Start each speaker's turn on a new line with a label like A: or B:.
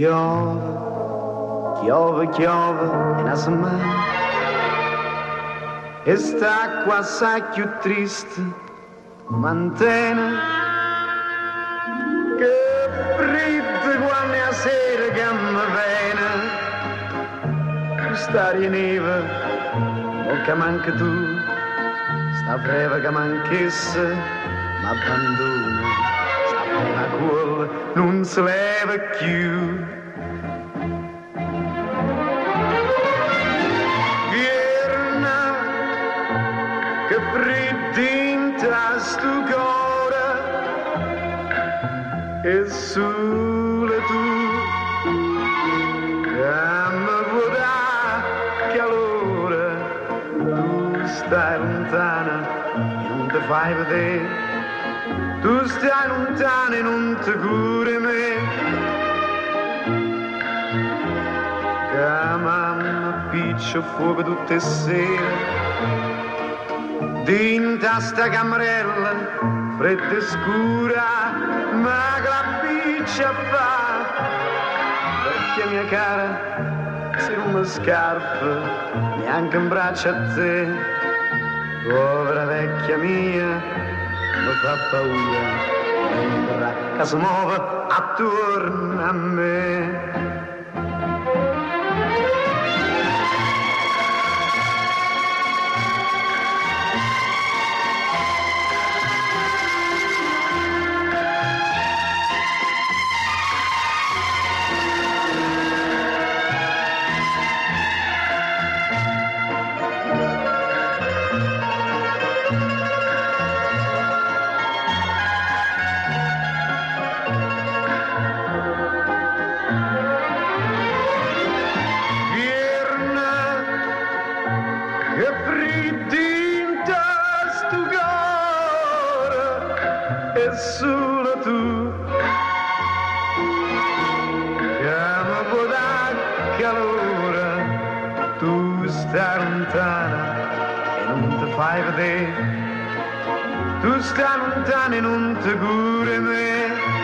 A: Chiove, chiove in una settimana e st'acqua assai più triste mantena che fredda quando a sera che mi viene quest'aria neve o che manca tu sta breve che manchesse m'abbandona sta pena quella non si leva più. Che fredda sto cuore e solo tu che mi vuoi dare calore tu stai lontana e non ti fai vedere tu stai lontana e non ti curi me che mamma piccio fuoco tutte sere dinta sta camerella fredda e scura ma che la piccia fa vecchia mia cara se non mi scarpa neanche un braccio a te povera vecchia mia mi fa paura che si muove attorno a me. Che freddinta sto cuore e solo tu che mi puoi dare calore tu stai lontana e non ti fai vedere tu stai lontana e non ti curi me